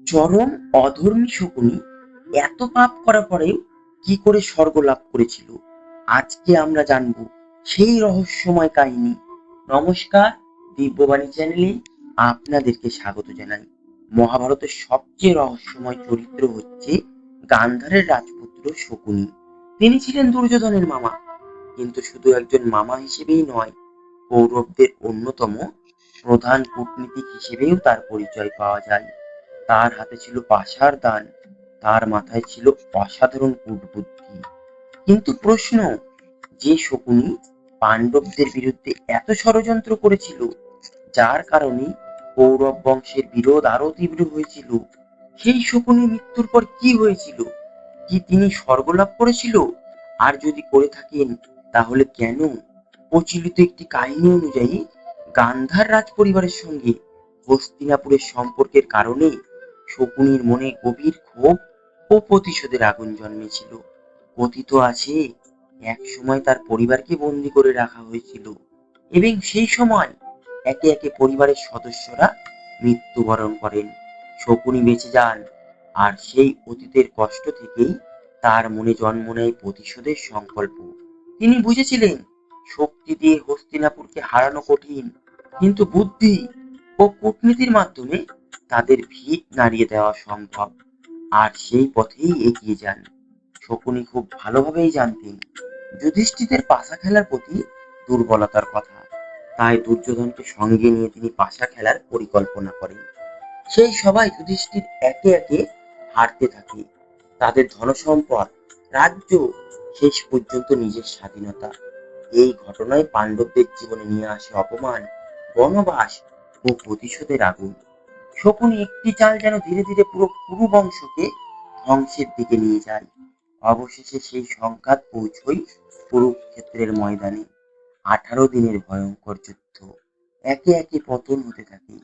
চরম অধর্মী শকুনি এত পাপ করার পরেও কি করে স্বর্গ লাভ করেছিল, আজকে আমরা জানবো সেই রহস্যময় কাহিনী। নমস্কার, দিব্যবাণী চ্যানেলে আপনাদেরকে স্বাগত জানাই। মহাভারতের সবচেয়ে রহস্যময় চরিত্র হচ্ছে গান্ধারের রাজপুত্র শকুনি। তিনি ছিলেন দুর্যোধনের মামা, কিন্তু শুধু একজন মামা হিসেবেই নয়, কৌরবদের অন্যতম প্রধান কূটনীতিক হিসেবেও তার পরিচয় পাওয়া যায়। তার হাতে ছিল পাশার দান, তার মাথায় ছিল অসাধারণ কূটবুদ্ধি। কিন্তু প্রশ্ন, যে শকুনি পাণ্ডবদের বিরুদ্ধে এত ষড়যন্ত্র করেছিল, যার কারণে কৌরব বংশের বিরোধ আরো তীব্র হয়েছিল, সেই শকুনির মৃত্যুর পর কি হয়েছিল? কি তিনি স্বর্গলাভ করেছিল? আর যদি করে থাকেন, তাহলে কেন? প্রচলিত একটি কাহিনী অনুযায়ী গান্ধার রাজ পরিবারের সঙ্গে হস্তিনাপুরের সম্পর্কের কারণে শকুনির মনে গভীর ক্ষোভ ও প্রতিশোধের আগুন জন্মেছিল। কথিত আছে, এক সময় তার পরিবারকে বন্দী করে রাখা হয়েছিল এবং সেই সময় একে একে পরিবারের সদস্যরা মৃত্যুবরণ করেন। শকুনি বেঁচে যান, আর সেই অতীতের কষ্ট থেকেই তার মনে জন্ম নেয় প্রতিশোধের সংকল্প। তিনি বুঝেছিলেন, শক্তি দিয়ে হস্তিনাপুরকে হারানো কঠিন, কিন্তু বুদ্ধি ও কূটনীতির মাধ্যমে তাদের ভিত নাড়িয়ে দেওয়া সম্ভব। আর সেই পথেই এগিয়ে যান। শকুনি খুব ভালোভাবেই জানতেন যুধিষ্ঠিরের পাশা খেলার প্রতি দুর্বলতার কথা, তাই দুর্যোধনকে সঙ্গে নিয়ে তিনি পাশা খেলার পরিকল্পনা করেন। সেই সবাই যুধিষ্ঠির একে একে হারতে থাকে, তাদের ধনসম্পদ, রাজ্য, শেষ পর্যন্ত নিজের স্বাধীনতা। এই ঘটনায় পাণ্ডবদের জীবনে নিয়ে আসে অপমান, বনবাস ও প্রতিশোধের আগুন। শকুনি একটি চাল যেন ধীরে ধীরে পুরো কুরু বংশকে ধ্বংসের দিকে নিয়ে যায়। অবশেষে সেই সংঘাত পৌঁছয় কুরুক্ষেত্রের ময়দানে। 18 দিনের ভয়ঙ্কর যুদ্ধ। একে একে পতন হতে থাকে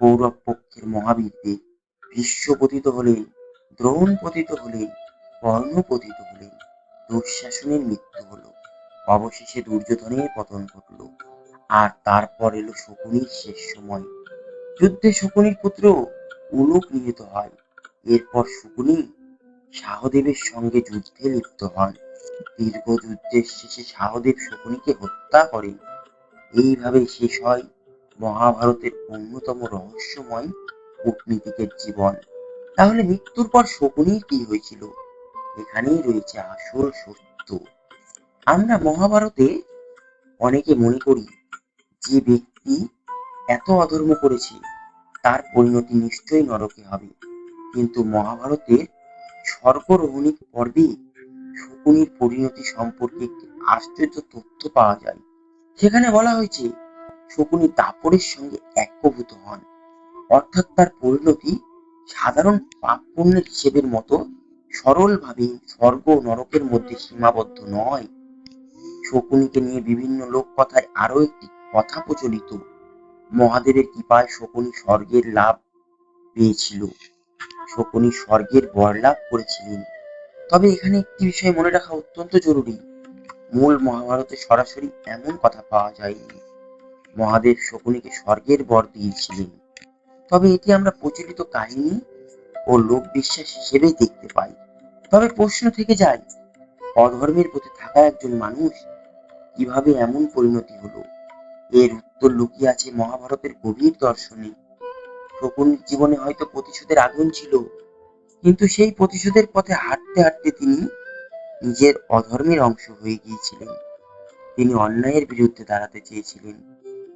কৌরব পক্ষের মহাবীরদের। ভীষ্ম পতিত হলেন, দ্রোণ পতিত হলেন, কর্ণ পতিত হলেন, দুঃশাসনের মৃত্যু হলো, অবশেষে দুর্যোধনের পতন ঘটল। আর তারপর এলো শকুনির শেষ সময়। যুদ্ধে শকুনির পুত্র উলুক নিহত হয়। এরপর শকুনি সহদেবের সঙ্গে যুদ্ধে লিপ্ত হন। দীর্ঘ যুদ্ধের শেষে সহদেব শকুনিকে হত্যা করেন। এইভাবে শেষ হয় মহাভারতের অন্যতম রহস্যময় কূটনীতিকের জীবন। তাহলে মৃত্যুর পর শকুনির কি হয়েছিল? এখানেই রয়েছে আসল সত্য। আমরা মহাভারতে অনেকে মনে করি, যে ব্যক্তি এত অধর্ম করেছে তার পরিণতি নিশ্চয়ই নরকে হবে। কিন্তু মহাভারতের স্বর্গরোহণী পর্বে শকুনির পরিণতি সম্পর্কে একটি আশ্চর্য তথ্য পাওয়া যায়। সেখানে বলা হয়েছে, শকুনি দাপরের সঙ্গে একীভূত হন, অর্থাৎ তার পরিণতি সাধারণ পাপ পুণ্যের হিসেবের মতো সরলভাবে স্বর্গ ও নরকের মধ্যে সীমাবদ্ধ নয়। শকুনিকে নিয়ে বিভিন্ন লোককথায় আরো একটি কথা প্রচলিত, মহাদেবের কৃপায় শকুনি স্বর্গের লাভ পেয়েছিল। শকুনি স্বর্গের বর লাভ করেছিলেন। তবে এখানে একটি বিষয় মনে রাখা অত্যন্ত জরুরি, মূল মহাভারতে সরাসরি এমন কথা পাওয়া যায়নি। মহাদেব শকুনিকে স্বর্গের বর দিয়েছিলেন, তবে এটি আমরা প্রচলিত কাহিনী ও লোক বিশ্বাস হিসেবেই দেখতে পাই। তবে প্রশ্ন থেকে যায়, অধর্মের প্রতি থাকা একজন মানুষ কিভাবে এমন পরিণতি হলো? এর উত্তর লুকিয়ে আছে মহাভারতের গভীর দর্শনে। শকুনির জীবনে হয়তো প্রতিশোধের আগুন ছিল, কিন্তু সেই প্রতিশোধের পথে হাঁটতে হাঁটতে তিনি নিজের অধর্মের অংশ হয়ে গিয়েছিলেন। তিনি অন্যায়ের বিরুদ্ধে দাঁড়াতে চেয়েছিলেন,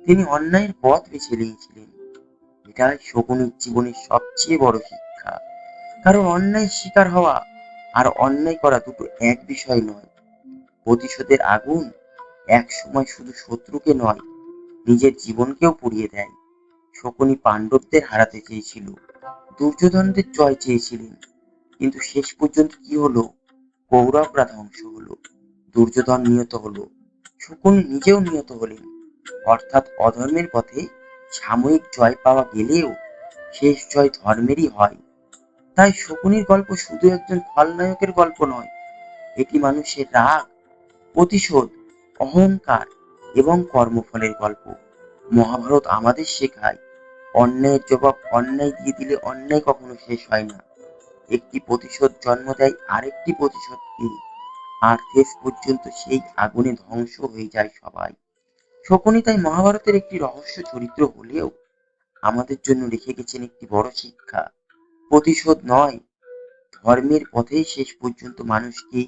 তিনি অন্যায়ের পথ বেছে নিয়েছিলেন। এটাই শকুনির জীবনের সবচেয়ে বড় শিক্ষা। কারণ অন্যায় শিকার হওয়া আর অন্যায় করা দুটো এক বিষয় নয়। প্রতিশোধের আগুন এক সময় শুধু শত্রুকে নয়, নিজের জীবনকেও পুড়িয়ে দেয়। শকুনি পাণ্ডবদের হারাতে চেয়েছিল, দুর্যোধনদের জয় চেয়েছিলেন, কিন্তু শেষ পর্যন্ত কি হলো? কৌরবরা ধ্বংস হলো, দুর্যোধন নিহত হলো, শকুনি নিজেও নিহত হলেন। অর্থাৎ অধর্মের পথে সাময়িক জয় পাওয়া গেলেও শেষ জয় ধর্মেরই হয়। তাই শকুনির গল্প শুধু একজন খলনায়কের গল্প নয়, এটি মানুষের রাগ, প্রতিশোধ, অহংকার এবং কর্মফলের গল্প। মহাভারত আমাদের শেখায়, অন্যায়ের জবাব অন্যায় দিয়ে দিলে অন্যায় কখনো শেষ হয় না। একটি প্রতিশোধ জন্ম দেয় আরেকটি প্রতিশোধকে, আর শেষ পর্যন্ত সেই আগুনে ধ্বংস হয়ে যায় সবাই। শকুনি তাই মহাভারতের একটি রহস্য চরিত্র হলেও আমাদের জন্য রেখে গেছেন একটি বড় শিক্ষা। প্রতিশোধ নয়, ধর্মের পথেই শেষ পর্যন্ত মানুষকে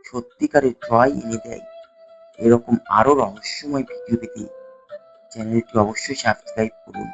সত্যিকারের জয় এনে দেয়। এরকম আরো রহস্যময় ভিডিও পেতে চ্যানেলটি অবশ্যই সাবস্ক্রাইব করুন।